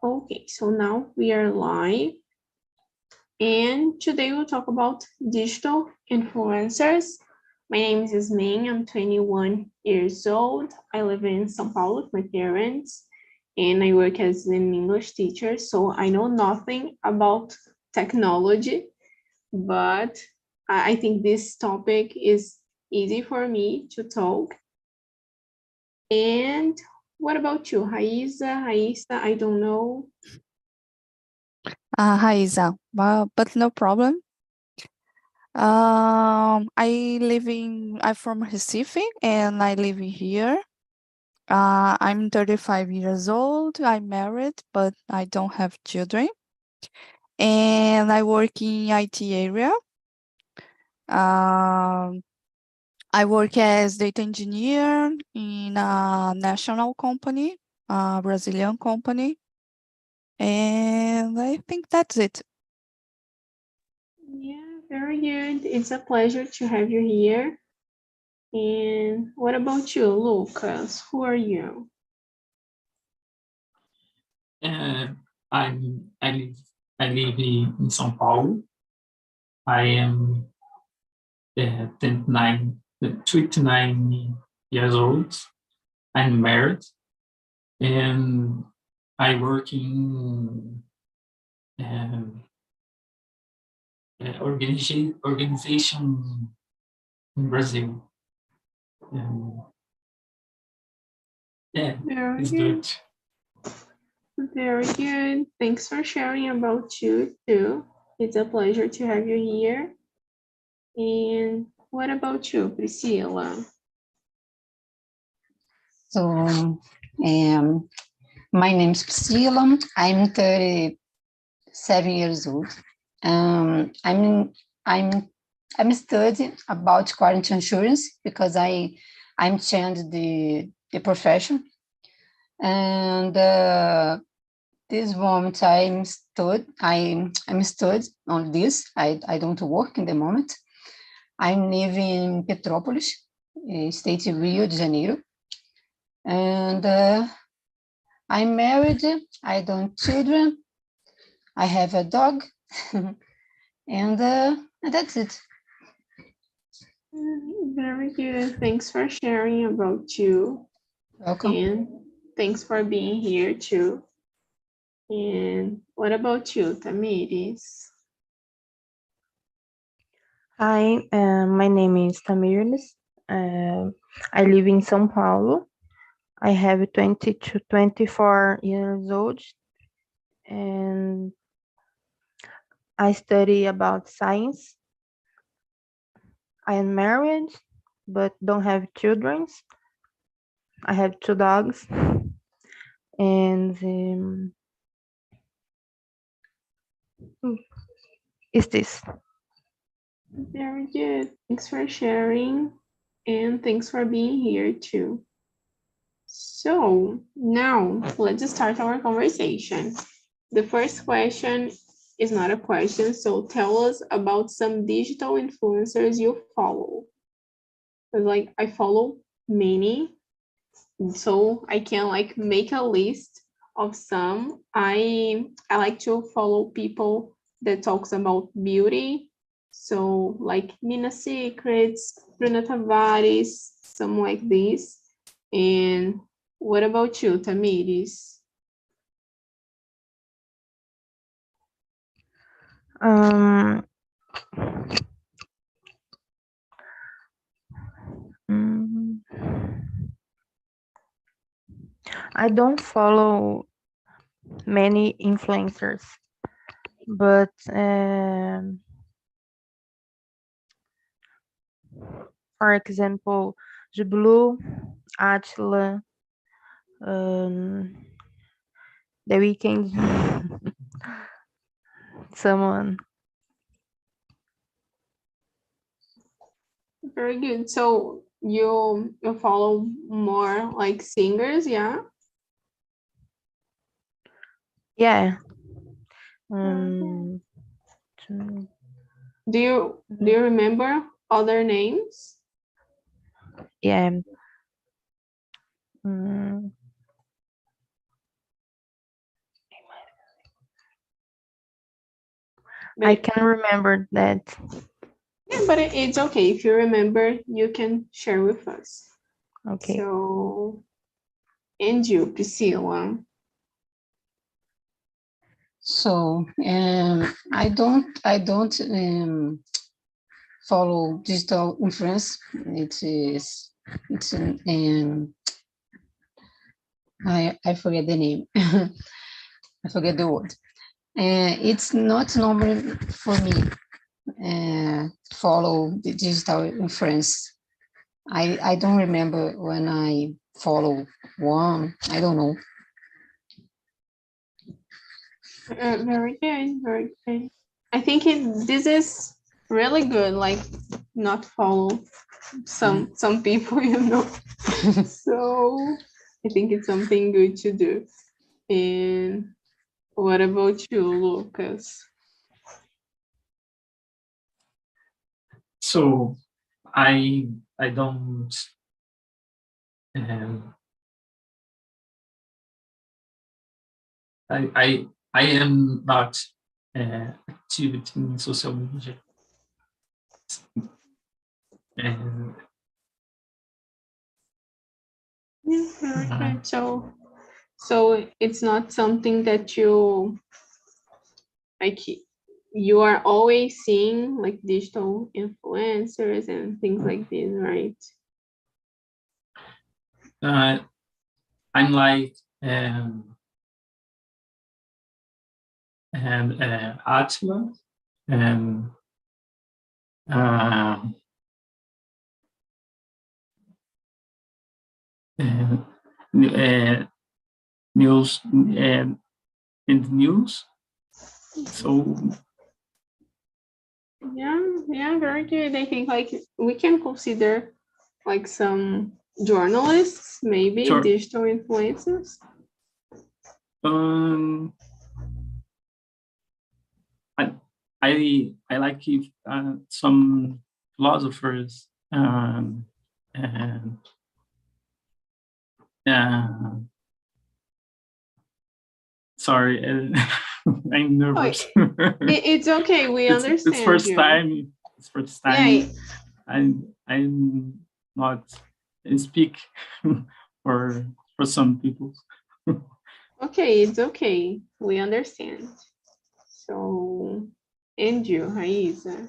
Okay, so now we are live. And today we'll talk about digital influencers. My name is Yasmin, I'm 21 years old. I live in São Paulo with my parents, and I work as an English teacher, so I know nothing about technology, but I think this topic is easy for me to talk. And what about you, Raíssa, I don't know. Hi, Isa. But no problem. I'm from Recife and I live here. I'm 35 years old. I'm married, but I don't have children. And I work in IT area. I work as data engineer in a national company, a Brazilian company. And I think that's it. Yeah, very good. It's a pleasure to have you here. And what about you, Lucas? Who are you? I live in São Paulo. I am 29 years old. I'm married, and I work in organization in Brazil. Yeah, Very it's good. good. Very good. Thanks for sharing about you too. It's a pleasure to have you here. And what about you, Priscilla? So, my name is Priscilla. I'm 37 years old. I'm studying about quality assurance because I'm changed the profession, and this moment I'm studying on this. I don't work in the moment. I live in Petrópolis, state of Rio de Janeiro, and I'm married. I don't have children. I have a dog, and that's it. Very good. Thanks for sharing about you. Welcome. And thanks for being here too. And what about you, Tamiris? Hi, my name is Tamiris. I live in São Paulo. I have 20 to 24 years old, and I study about science. I am married, but don't have children. I have 2 dogs, and is this? Very good. Thanks for sharing, and thanks for being here too. So now let's start our conversation. The first question is not a question, so tell us about some digital influencers you follow. Like I follow many, so I can like make a list of some. I like to follow people that talks about beauty. So like Nina Secrets, Bruna Tavares, some like this. And what about you, Tamiris? Mm, I don't follow many influencers, but for example, the Blue, Atila, the Weekend, someone. Very good. So you follow more like singers, yeah? Yeah. Do you remember other names? Yeah. I can remember that. Yeah, but it's okay. If you remember, you can share with us. Okay. So, and you, Priscilla. So I don't follow digital influence. I forget the name. I forget the word. It's not normal for me follow the digital influence. I don't remember when I follow one. I don't know. Very good, very good. I think this is really good, like not follow some people, you know. So I think it's something good to do. And what about you, Lucas? So I don't um, I am not active in social media. And Yeah, very good. So it's not something that you like you are always seeing like digital influencers and things like this, right? I'm like and Atla and uh, uh, news and news. So Yeah, very good. I think like we can consider like some journalists, maybe sure. digital influencers. I like some philosophers and sorry, I'm nervous. It's okay. We It's understand first you. time. It's first time. Yeah. I'm not speak for some people. Okay, it's okay. We understand. So, and you, Raíza?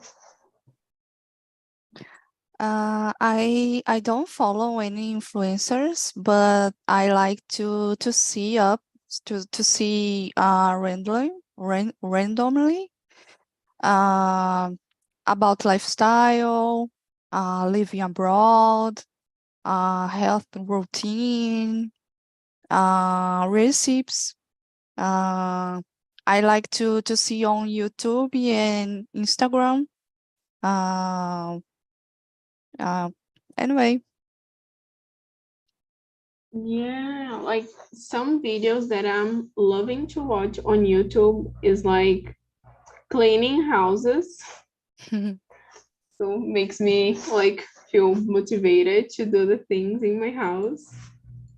I don't follow any influencers, but I like to see up to see randomly about lifestyle, living abroad, health routine, recipes. I like to see on YouTube and Instagram. Uh, anyway. Yeah, like some videos that I'm loving to watch on YouTube is like cleaning houses. So makes me like feel motivated to do the things in my house.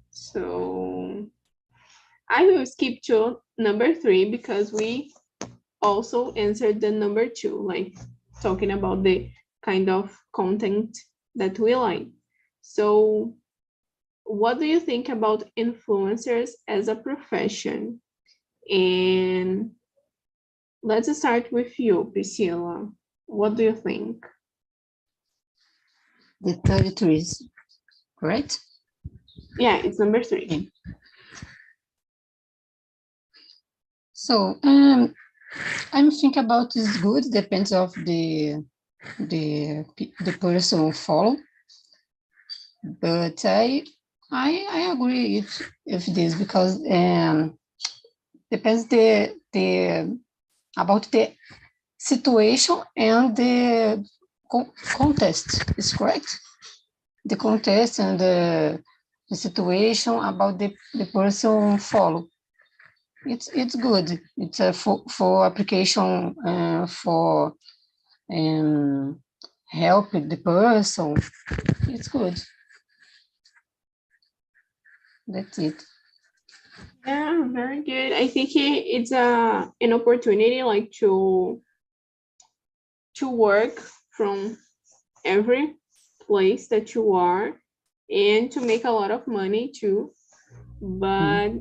So I will skip to number 3 because we also answered the number 2, like talking about the kind of content that we like. So what do you think about influencers as a profession? And let's start with you, Priscilla. What do you think? The 33 is correct? Yeah, it's number 3. Yeah. So I'm thinking about is good, depends of the person who follow. But I agree if this because depends the about the situation and the context is correct. The context and the situation about the person follow. It's good. It's a for application for help the person. It's good. That's it. Yeah, very good. I think it's an opportunity like to to work from every place that you are and to make a lot of money too. But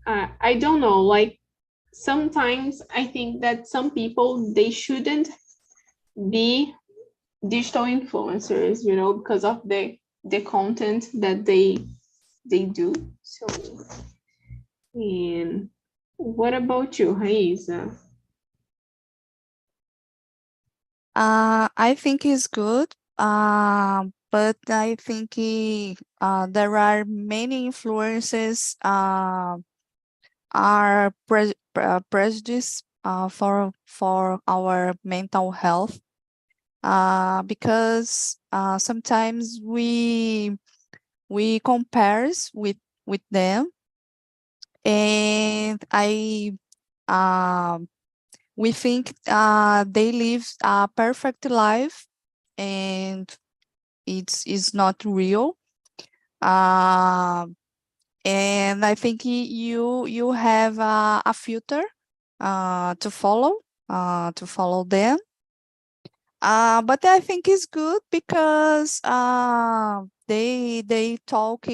I don't know, like sometimes I think that some people, they shouldn't be digital influencers, you know, because of the content that they do. So, and what about you, Raíza? I think it's good, but I think there are many influences are prejudice for our mental health, because sometimes we compares with them, and we think they live a perfect life, and it's not real. And I think you have a filter to follow them. But I think it's good because they talk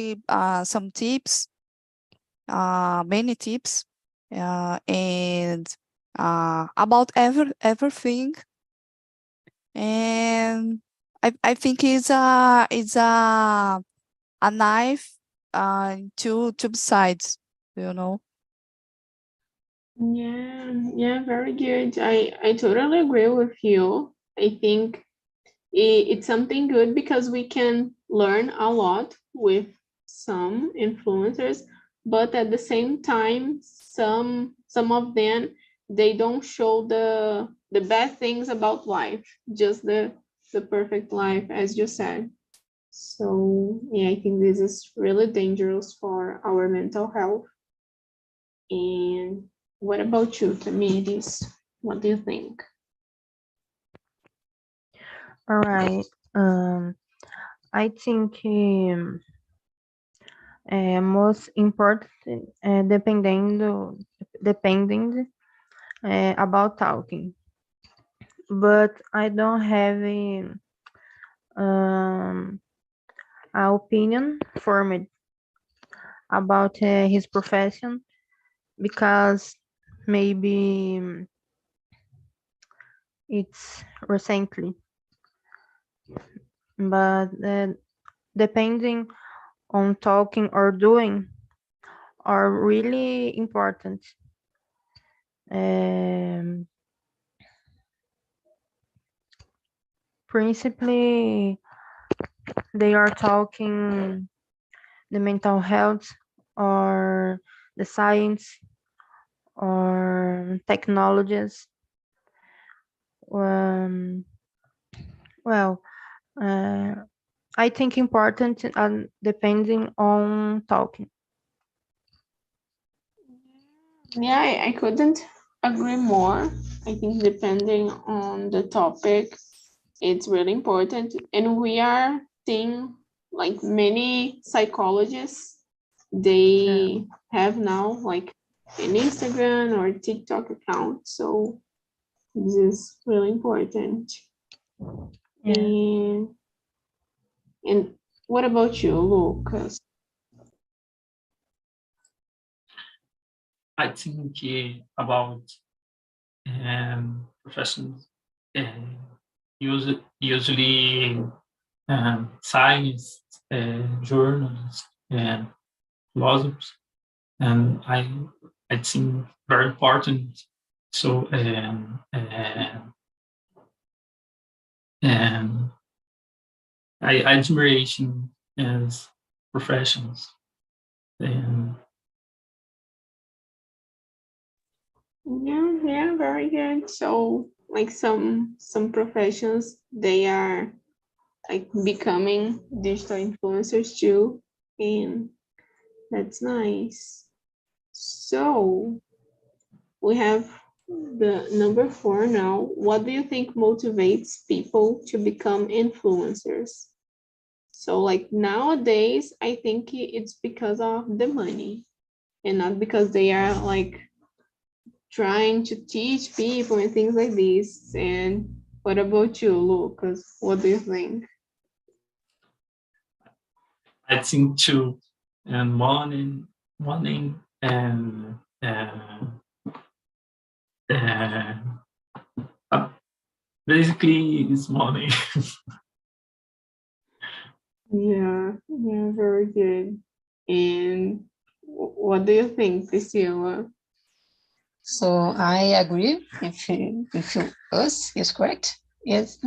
some tips, many tips, and about everything. And I think it's a knife two sides, you know. Yeah, very good. I totally agree with you. I think it's something good because we can learn a lot with some influencers, but at the same time, some of them, they don't show the bad things about life, just the perfect life, as you said. So yeah, I think this is really dangerous for our mental health. And what about you, Tamiris? What do you think? All right. I think most important, depending about talking, but I don't have an opinion formed about his profession because maybe it's recently, but depending on talking or doing are really important. Um, Principally, they are talking the mental health or the science or technologies. Um, well, uh, I think important depending on talking. Yeah, I couldn't agree more. I think depending on the topic, it's really important. And we are seeing like many psychologists, they have now like an Instagram or TikTok account. So this is really important. Yeah. And what about you, Lucas? I think about professions, usually science, journalists, and philosophers, and I think very important. So and I admiration as professions, and Yeah, very good. So like some professions, they are like becoming digital influencers too, and that's nice. So we have the number 4 now. What do you think motivates people to become influencers? So like nowadays, I think it's because of the money and not because they are like trying to teach people and things like this. And What about you, Lucas? What do you think? I think too, and morning and uh, basically it's morning. Yeah, very good. And what do you think, Priscilla? So I agree if us is correct. Yes.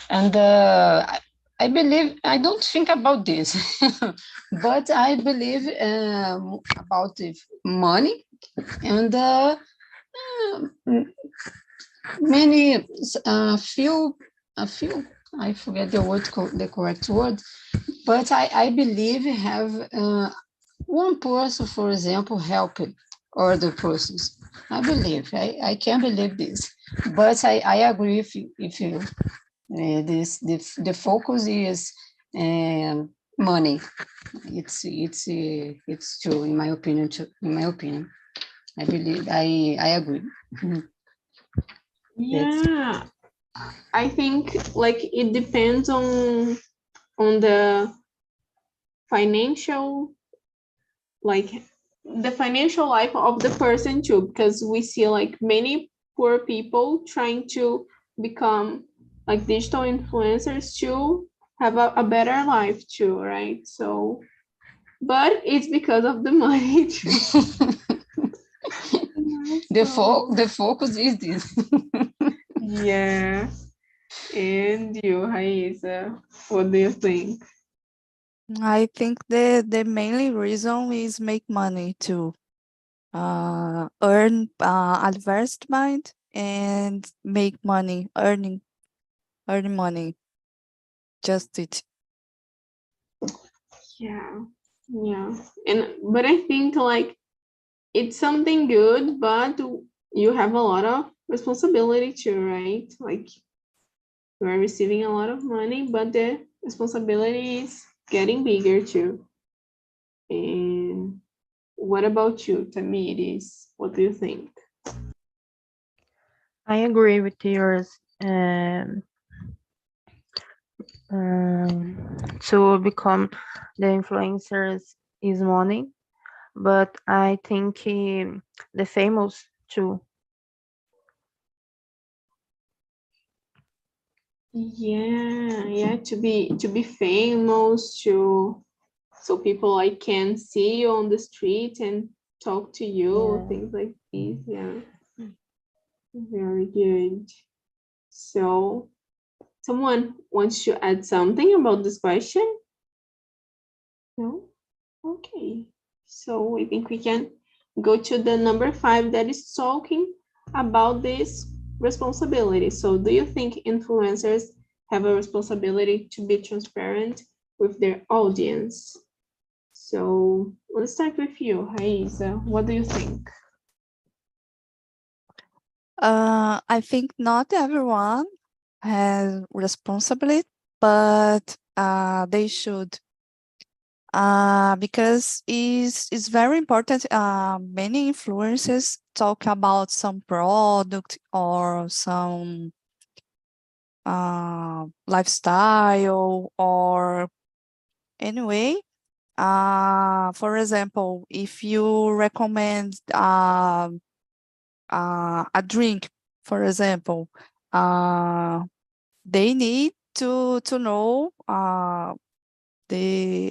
And I believe, I don't think about this, but I believe about the money and many, few, I forget the word, the correct word, but I believe have one person, for example, help other persons. I believe, I can believe this, but I agree if you this the focus is money. It's true in my opinion. In my opinion, I believe I agree. Yeah, I think like it depends on the financial, like the financial life of the person too, because we see like many poor people trying to become like digital influencers to have a better life too, right? So, but it's because of the money too. The focus is this. Yeah. And you, Raíssa, what do you think? I think the mainly reason is make money to earn advertisement and make money, earning money. Just it. Yeah, yeah. And but I think like it's something good, but you have a lot of responsibility too, right? Like you are receiving a lot of money, but the responsibility is getting bigger too. And what about you, Tamiris? What do you think? I agree with yours. To become the influencers is money, but I think the famous too. Yeah, to be famous, to so people like can see you on the street and talk to you, Yeah. things like this. Yeah, very good. So, someone wants to add something about this question? No? Okay. So, I think we can go to the number 5 that is talking about this responsibility. So, do you think influencers have a responsibility to be transparent with their audience? So, let's start with you, Raíssa. What do you think? I think not everyone has responsibility, but they should. Because it's very important. Many influencers talk about some product or some lifestyle or anyway. For example, if you recommend a drink, for example, they need to know the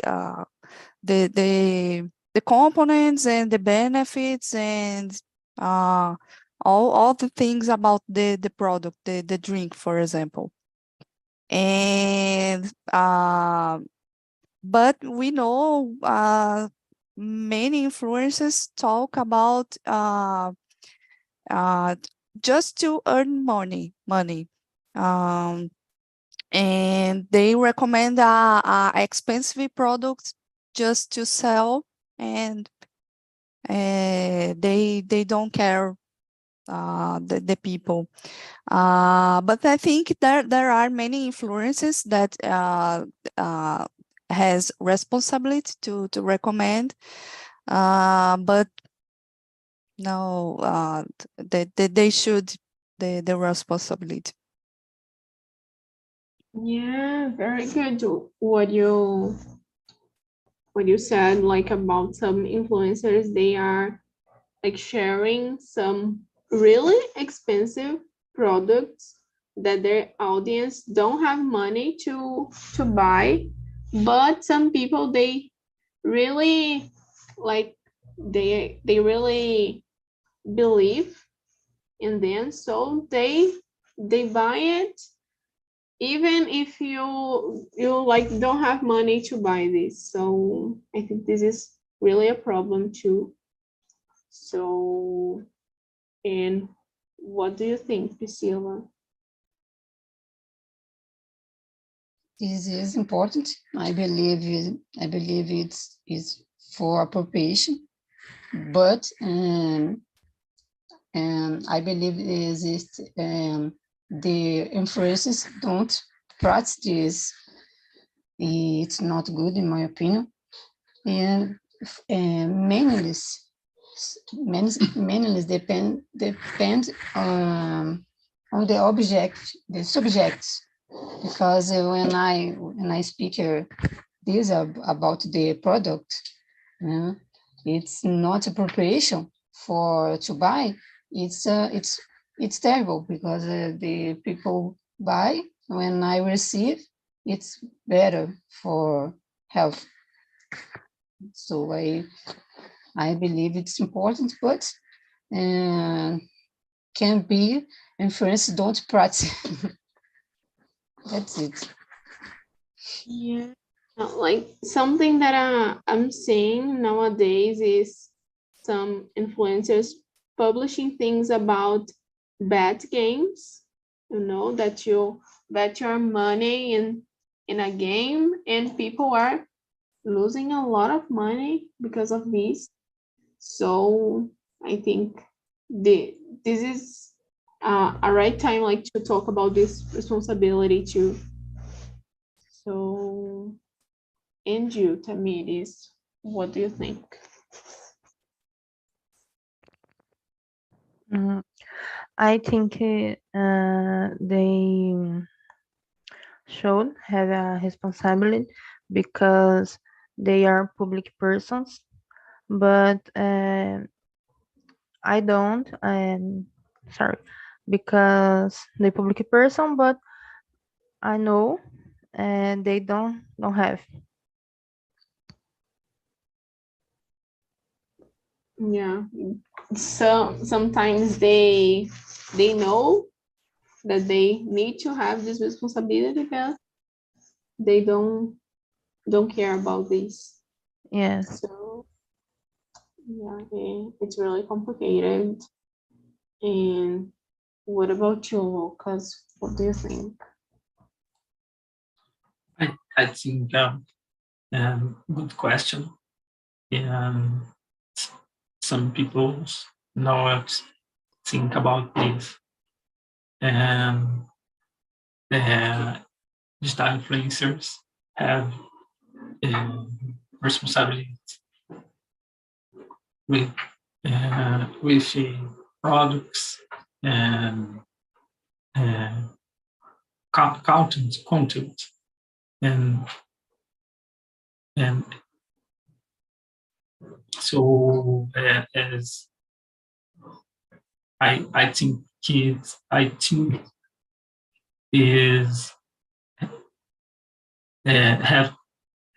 the components and the benefits and all the things about the product, the drink, for example. And but we know many influencers talk about just to earn money. And they recommend a expensive product just to sell, and they don't care the people. But I think there are many influences that has responsibility to recommend, but no, they should the responsibility. Yeah, very good. What you said, like about some influencers, they are like sharing some really expensive products that their audience don't have money to buy, but some people they really like they really believe in them, so they buy it even if you like don't have money to buy this. So I think this is really a problem too. So, and what do you think, Priscilla? This is important. I believe it's for appropriation, but and I believe is the influences don't practice this. It's not good in my opinion, and mainly depend on the subject, because when I speak this about the product, it's not appropriation for to buy. It's terrible because the people buy when I receive, it's better for health. So I believe it's important, but can be influenced, don't practice. That's it. Yeah. Like something that I'm seeing nowadays is some influencers publishing things about bad games, that you bet your money in a game and people are losing a lot of money because of this. So I think this is a right time like to talk about this responsibility too. So, and you, Tamiris, what do you think? I think they should have a responsibility because they are public persons, but I don't. Sorry, because they public person, but I know, and they don't have. Yeah. So sometimes they know that they need to have this responsibility, but they don't care about this. Yes. So yeah, it's really complicated. And what about you, Lucas? What do you think? I think good question. Um, some people not think about this. And digital influencers have responsibility with products and content, and and so as I think kids is have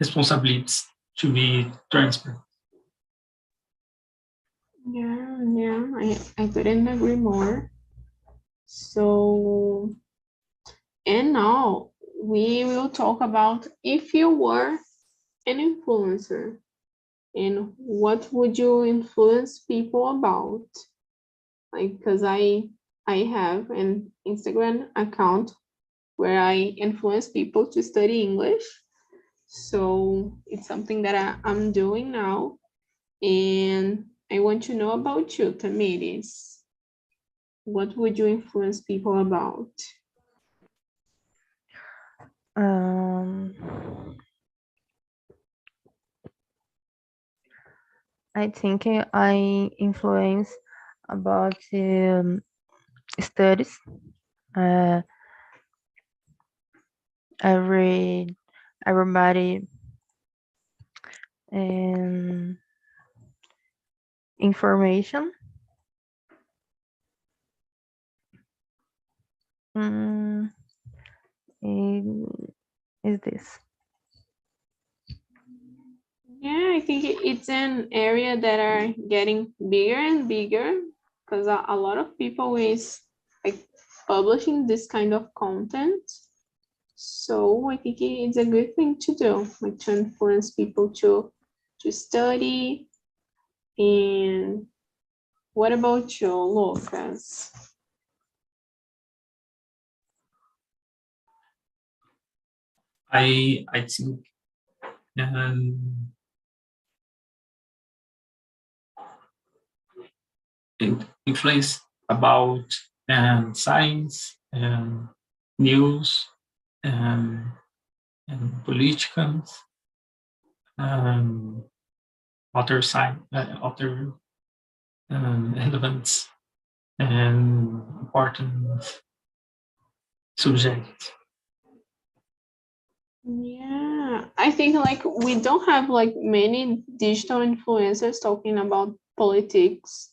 responsibilities to be transparent. Yeah, I couldn't agree more. So, and now we will talk about if you were an influencer and what would you influence people about? Like, because I have an Instagram account where I influence people to study English. So it's something that I'm doing now. And I want to know about you, Tamiris. What would you influence people about? Um, I think I influence about studies. Uh, everybody information. Is this? Yeah, I think it's an area that are getting bigger and bigger because a lot of people is like publishing this kind of content. So I think it's a good thing to do, like to influence people to study. And what about you, Lucas? I think influence about science and news and politics, other science, other relevant and important subjects. Yeah, I think like we don't have like many digital influencers talking about politics.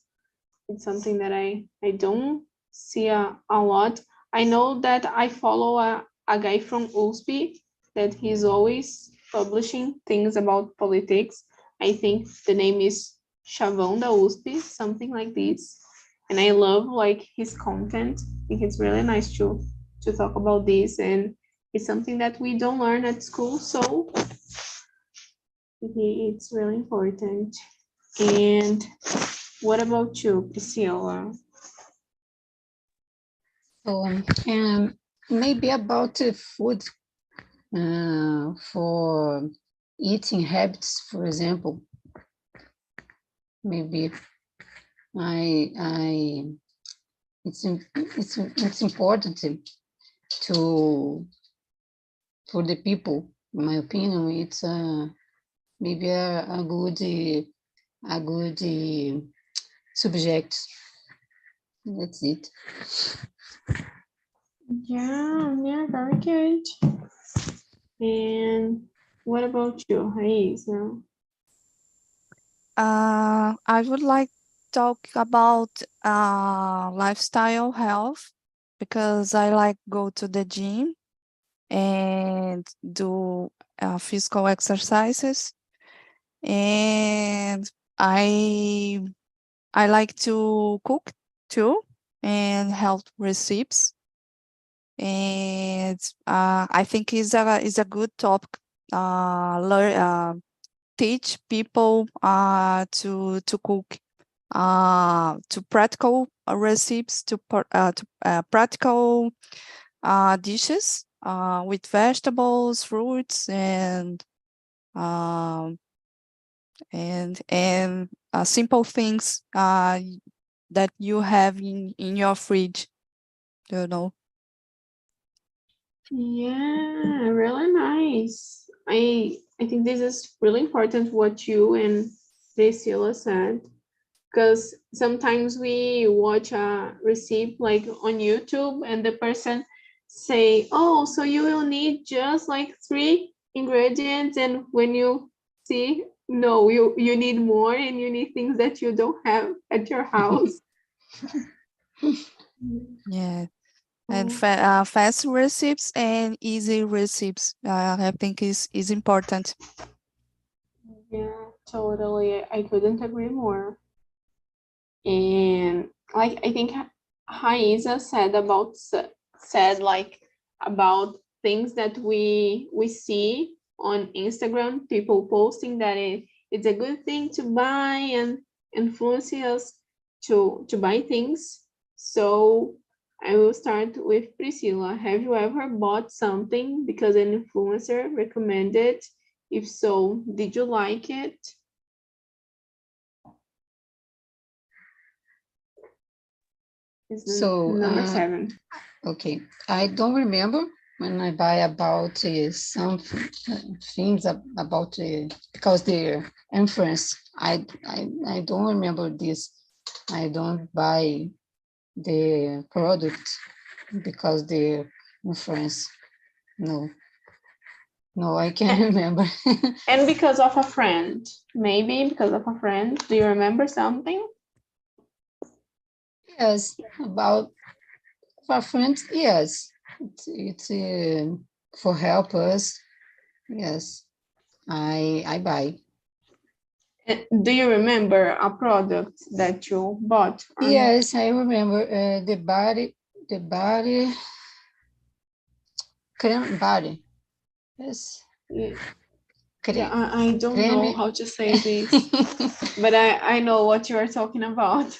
It's something that I don't see a lot. I know that I follow a guy from USP that he's always publishing things about politics. I think the name is Chavão da USP, something like this. And I love like his content. I think it's really nice to talk about this, and it's something that we don't learn at school, so it's really important. And what about you, Priscilla? So, maybe about food for eating habits, for example. Maybe it's important to for the people. In my opinion, it's maybe a good subject. That's it. Yeah, very good. And what about you, Raíssa? I would like to talk about lifestyle health because I like go to the gym and do physical exercises, and I like to cook too and health recipes, and I think is a good topic. Teach people to cook, to practical recipes, to practical dishes with vegetables, fruits, and simple things that you have in your fridge, you know. Yeah, really nice. I think this is really important what you and Priscilla said, because sometimes we watch a recipe like on YouTube and the person say, oh, so you will need just like 3 ingredients, and when you see, no, you need more, and you need things that you don't have at your house. Yeah. And fast recipes and easy recipes, I think is important. Yeah, totally. I couldn't agree more. And like I think Raíssa said like about things that we see on Instagram, people posting that it's a good thing to buy and influence us to buy things. So I will start with Priscilla. Have you ever bought something because an influencer recommended? If so, did you like it? So number 7. Okay, I don't remember when I buy about some things about because the influence. I don't remember this. I don't buy the product because the influence. No. No, I can't remember. And because of a friend, maybe because of a friend. Do you remember something? Yes, about for friends, yes. It's for help us. Yes, I buy. Do you remember a product that you bought? Or not? Yes, I remember the creme body. Yes, Yeah, creme, I don't know creme. how to say this, but I know what you are talking about.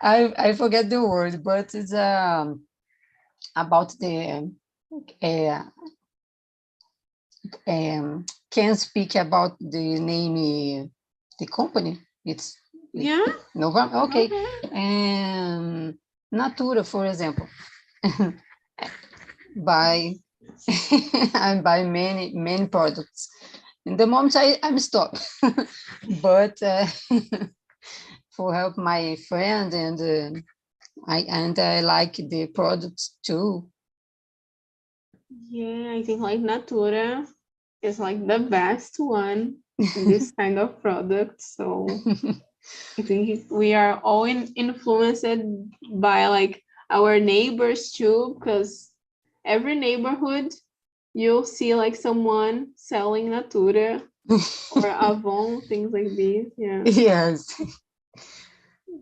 I forget the word, but it's about the uh, can speak about the name the company. It's Yeah. Nova. Okay, Okay. Natura, for example, buy I buy many products. In the moment I'm stopped, but for help my friend and I like the products too. Yeah, I think like Natura is like the best one in this kind of product. So I think we are all influenced by like our neighbors too, because every neighborhood you'll see like someone selling Natura or Avon, things like this. Yeah, Yes,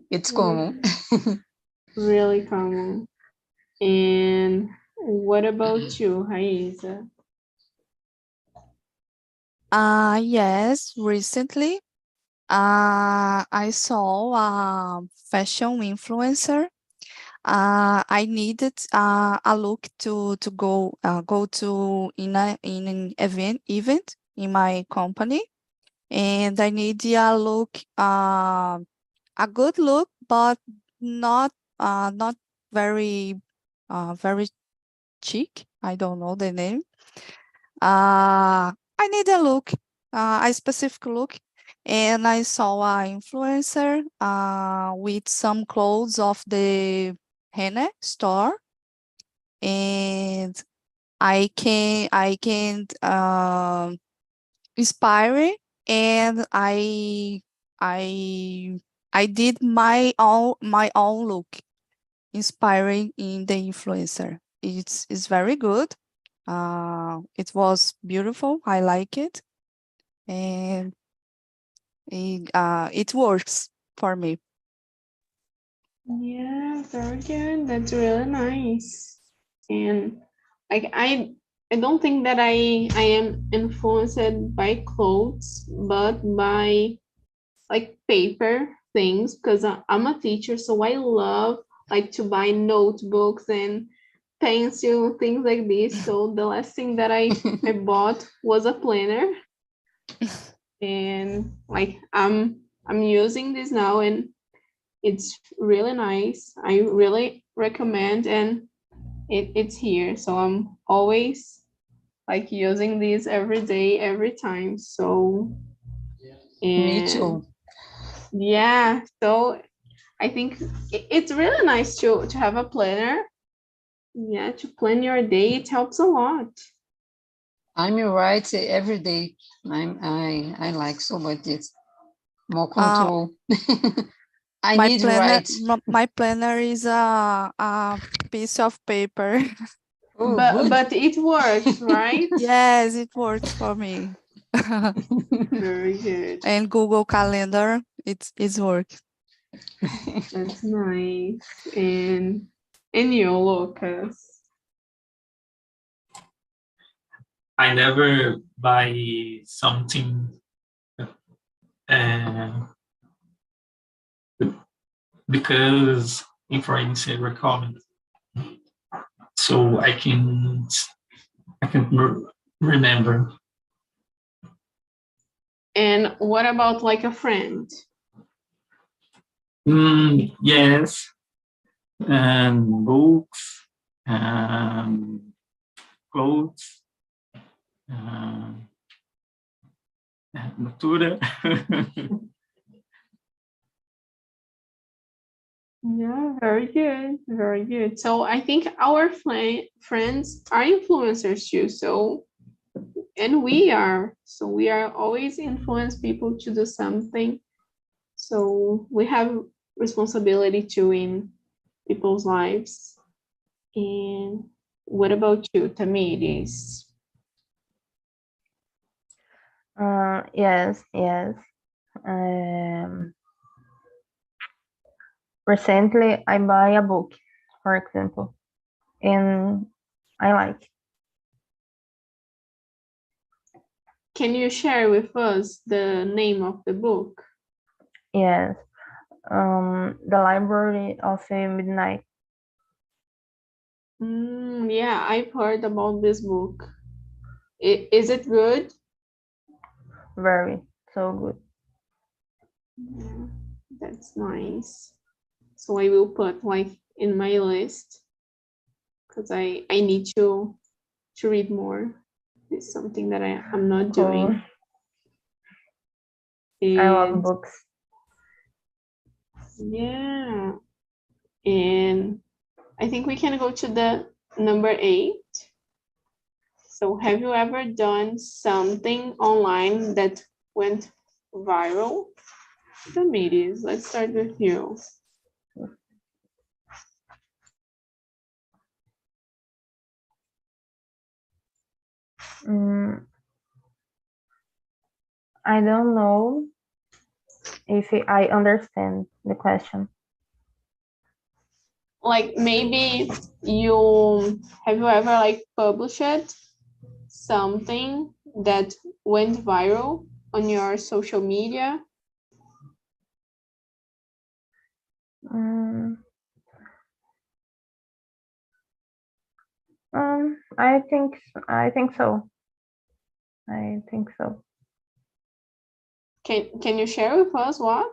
it's common. really common. And what about you, Raíza? Yes, recently I saw a fashion influencer. I needed a look to go to in an event in my company, and I need a look, a good look, but not not very very chic. I don't know the name. I need a look, a specific look, and I saw a influencer with some clothes of the Henne store, and I can inspire, and I I did my own look, inspiring in the influencer. It's very good. It was beautiful. I like it, and it works for me. Yeah, very good. That's really nice. And like I don't think that I am influenced by clothes, but by like paper things because I'm a teacher, so I love like to buy notebooks and pencil things like this. So the last thing that I bought was a planner, and like I'm using this now, and it's really nice. I really recommend, and it's here. So I'm always like using this every day, every time. So Me and too. yeah, so I think it's really nice to have a planner. Yeah, to plan your day, it helps a lot. I'm right every day. I like so much this more Uh, control. I my need planner, right. my planner is a piece of paper. Oh, But good. but it works, right? Yes, it works for me. Very good. And Google Calendar, it's work. That's nice. And you, Lucas. I never buy something uh, because influencer recommend. So I can remember. And what about like a friend? Yes, and books, and clothes, uh, natura. Yeah, very good, very good. So I think our friends are influencers too. So, and we are. So we are always influence people to do something. So we have responsibility too in people's lives. And what about you, Tamiris? Yes. Recently, I buy a book, for example, and I like. Can you share with us the name of the book? Yes, The Library of Midnight. Yeah, I've heard about this book. Is it good? Very so good. Yeah, that's nice. So I will put like in my list because I need to read more. It's something that I'm not Cool. doing. I love And books. yeah, and I think we can go to the number 8. So have you ever done something online that went viral? Damiris, let's start with you. I don't know if I understand the question. Like maybe you ever like published something that went viral on your social media? I think so. I think so. Can you share with us what?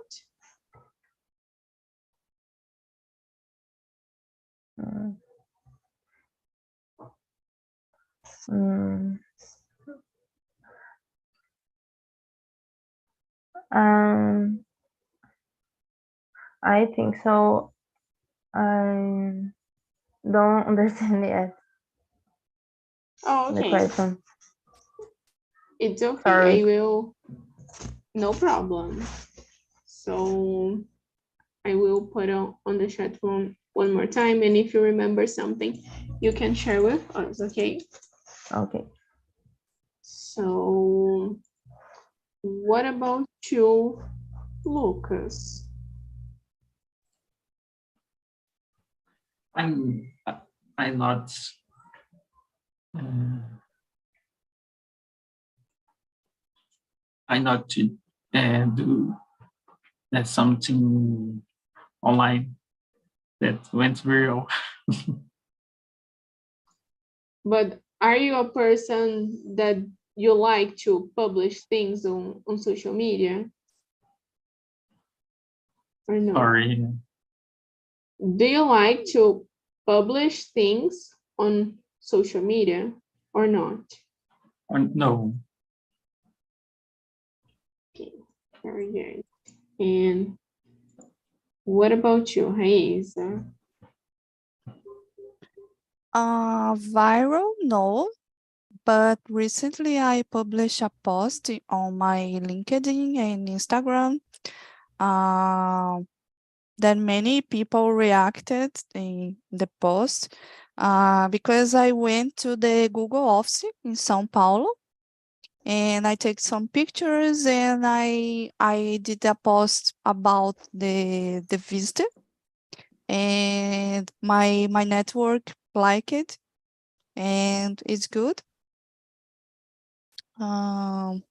I think so. I don't understand yet Oh, the okay. question. It's okay. Sorry. I will. No problem. So I will put on the chat room one more time, and if you remember something, you can share with us, okay? Okay. So what about you, Lucas? I'm not to do something online that went viral. But are you a person that you like to publish things on social media? Or no? Sorry. Do you like to publish things on social media or not? No. Okay, very good. And what about you, Raíssa? Viral, no. But recently I published a post on my LinkedIn and Instagram that many people reacted in the post because I went to the Google office in São Paulo and I take some pictures and I did a post about the visitor and my network like it and it's good. My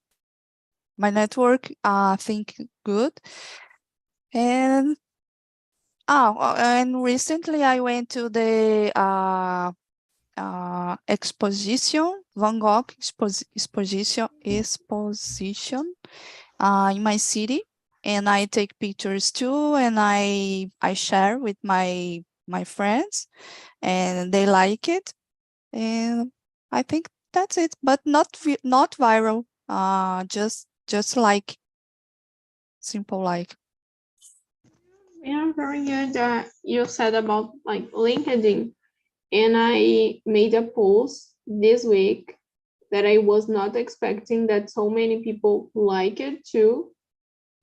network think good and and recently I went to the exposition, Van Gogh exposition in my city, and I take pictures too, and I share with my friends, and they like it, and I think that's it. But not viral. Just like simple like. Yeah, Yeah, very good. You said about like LinkedIn, and I made a post this week that I was not expecting that so many people like it too.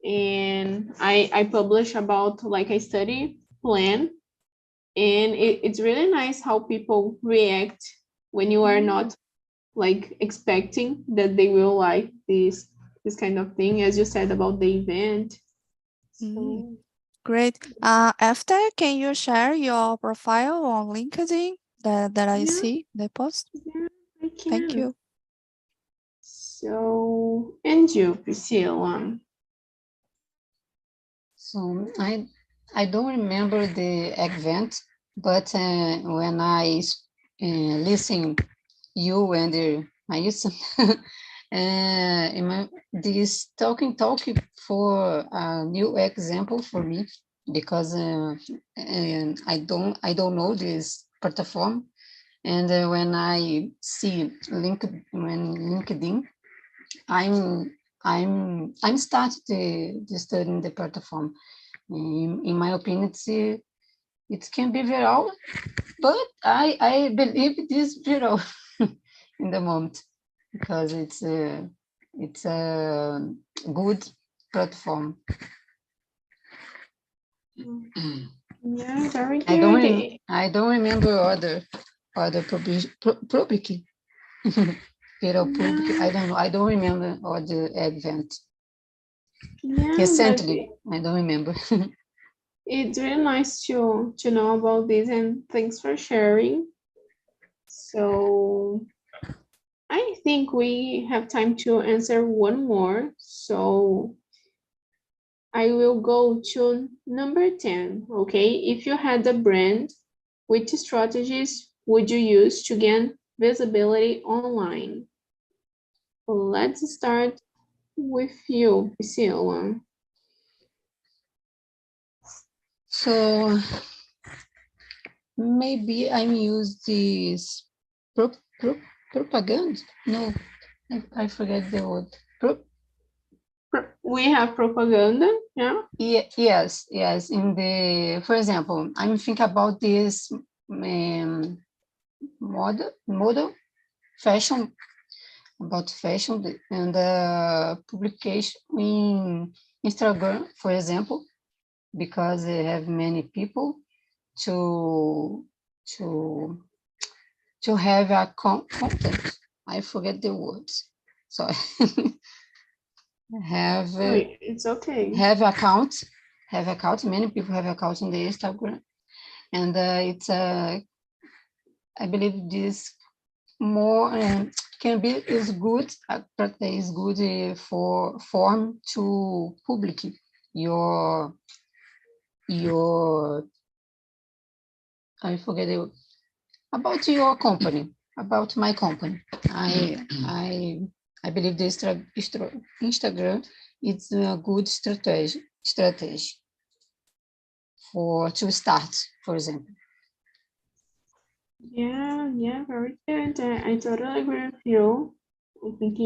And I publish about like a study plan, and it's really nice how people react when you are not like expecting that they will like this kind of thing, as you said about the event. So Great. After, can you share your profile on LinkedIn that I yeah, see the post? yeah, I can. Thank you. So, and you, Priscilla? So I don't remember the event, but when I listen you and Maísa, this talking talk for a new example for me, because and I don't know this platform, and when I see LinkedIn, I'm started the studying the platform. In my opinion, it can be viral, but I believe it is viral in the moment, because it's a good platform. Yeah, very good. I don't remember other public viral public. I don't know. I don't remember other event Yeah, recently. I don't remember. it's really nice to know about this, and thanks for sharing. So I think we have time to answer one more. So I will go to number 10. Okay, if you had a brand, which strategies would you use to gain visibility online? Let's start with you, Priscilla. So maybe I use this propaganda. No, I forget the word. We have propaganda, yeah? Yes. In the, for example, I'm thinking about this model fashion, about fashion, and publication in Instagram, for example, because they have many people to have a content. I forget the words. So have It's okay. have account. Many people have accounts in the Instagram, and it's I believe this more can be is good, but is good for form to public your I forget it, about your company, about my company. I believe this Instagram it's a good strategy for to start, for example. Yeah, very good. I totally agree with you. I think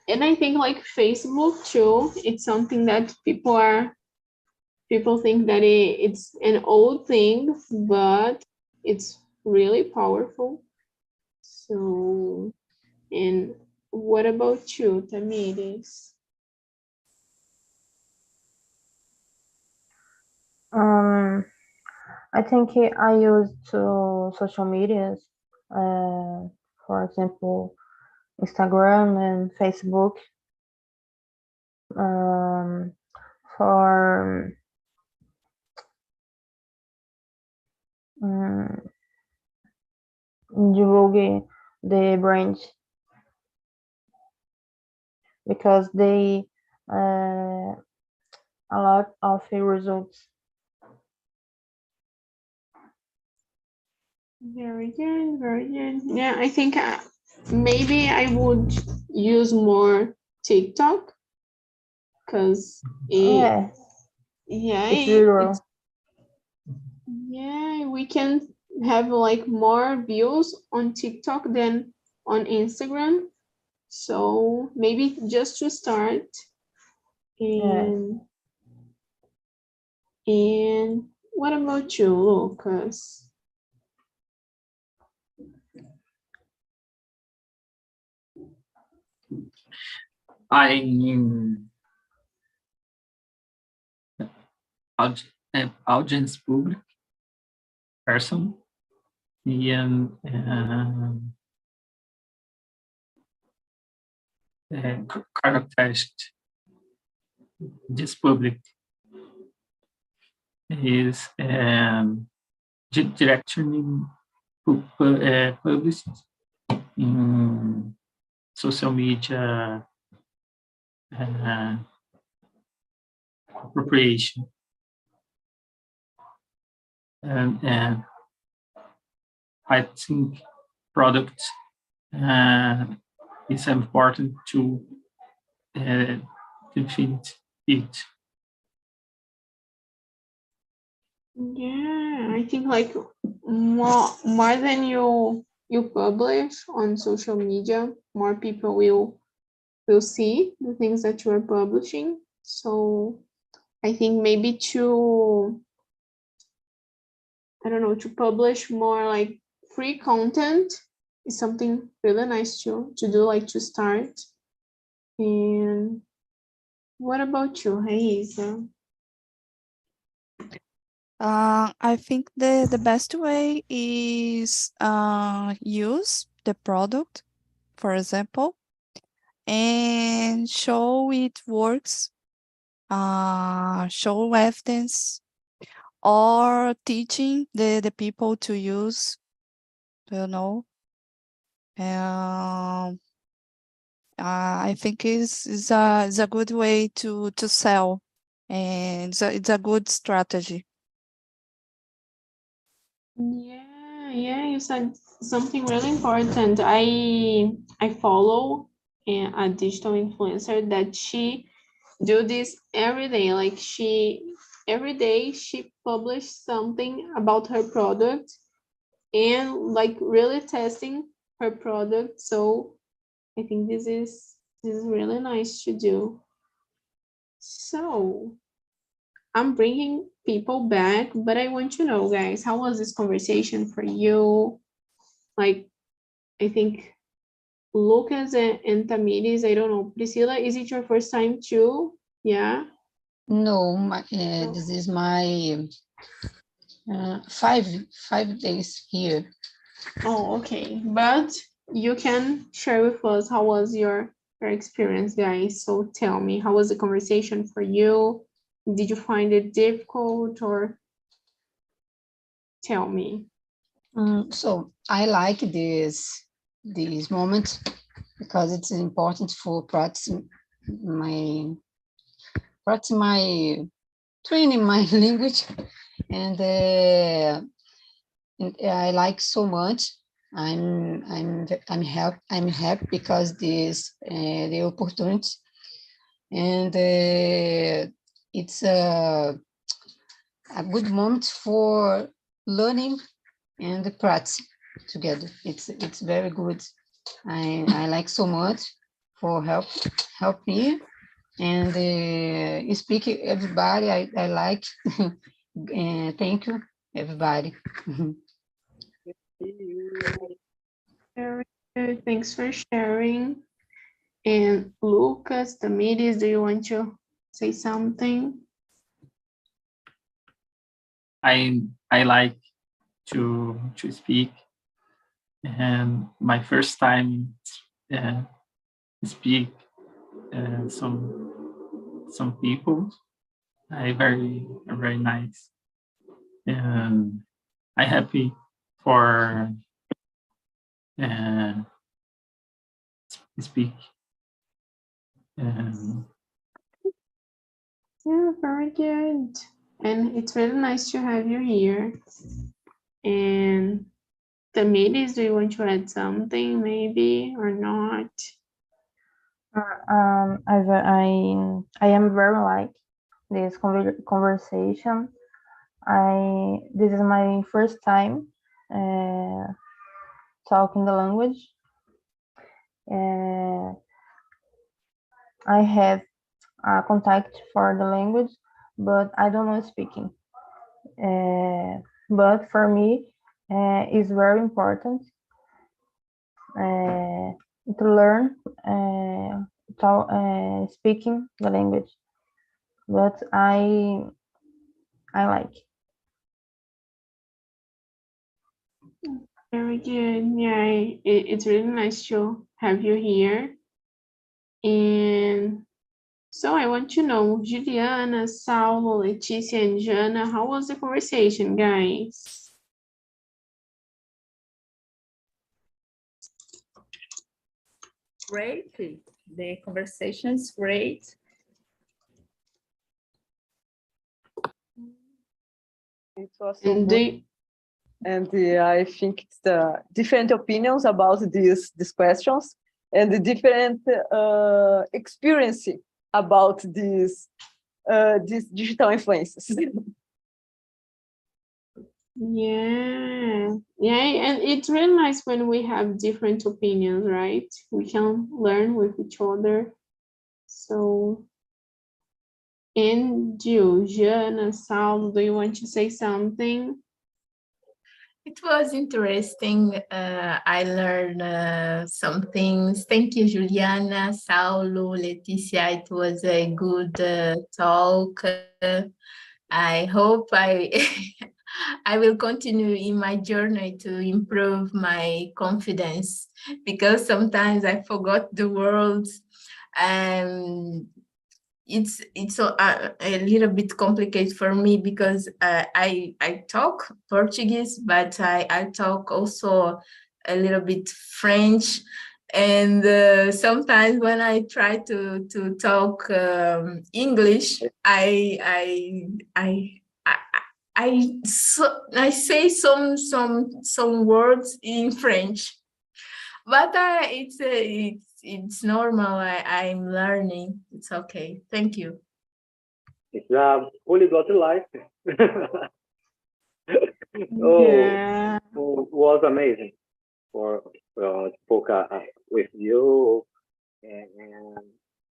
and I think like Facebook too, it's something that people think that it's an old thing, but it's really powerful. So, and what about you, Tamiris? I think I use to social medias, for example, Instagram and Facebook, for divulgue the brand, because they a lot of results. Very good, very good. Yeah, I think maybe I would use more TikTok because Yeah, yeah, it's viral. yeah, we can have like more views on TikTok than on Instagram. So maybe just to start, Yeah. and What about you, Lucas? I'm audience public person and characteristic this public is directly published in social media appropriation and I think product is important to define it. Yeah, I think like more than you publish on social media, more people will see the things that you are publishing. So I think maybe to, I don't know, to publish more like free content is something really nice to do, like to start. And what about you, Raíssa? I think the best way is use the product, for example, and show it works, show evidence, or teaching the people to use, you know. I think is a good way to sell, and it's a good strategy. Yeah, you said something really important. I follow a digital influencer that she do this every day. Like every day she publish something about her product and like really testing her product. So I think this is really nice to do. So I'm bringing people back, but I want to know, guys, how was this conversation for you? Like, I think Lucas and Tamiris, I don't know. Priscilla, is it your first time too? Yeah. No, this is my 5 days here. Oh, okay. But you can share with us how was your experience, guys. So tell me, how was the conversation for you? Did you find it difficult or tell me? So I like this moment because it's important for practicing my training my language, and I like so much. I'm happy because this the opportunity, and it's a good moment for learning and practice together. It's very good. I like so much for help me and speak everybody. I like. Thank you, everybody. Very good. Thanks for sharing. And Lucas, Tamiris, do you want to say something? I like to speak, and my first time speak some people. I very nice, and I happy for speak. Yeah, very good. And it's really nice to have you here. And Tamiris, do you want to add something maybe or not? I am very like this conversation. This is my first time talking the language. I have contact for the language, but I don't know speaking. but for me, it's very important to learn speaking the language. But I like. Very good. Yeah, it's really nice to have you here. And so I want to know, Juliana, Saulo, Leticia, and Jana, how was the conversation, guys? Great. The conversation is great. It was so And good. And I think it's the different opinions about these questions and the different experience about these digital influences. yeah, and it's really nice when we have different opinions, right? We can learn with each other. So, and you, Jana, Saulo, do you want to say something? It was interesting. I learned some things. Thank you, Juliana, Saulo, Leticia. It was a good talk. I hope I will continue in my journey to improve my confidence, because sometimes I forgot the words, and it's a little bit complicated for me, because I talk Portuguese, but I talk also a little bit French, and sometimes when I try to talk English, I say some words in French, but it's normal. I'm learning. It's okay. Thank you. It's a polyglot life. Yeah. Was amazing for spoke with you, and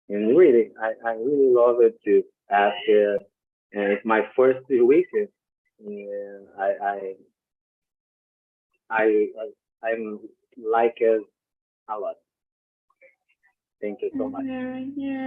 really, I really love it to ask. And it's my first week, and I'm like it a lot. Thank you so much. Yeah.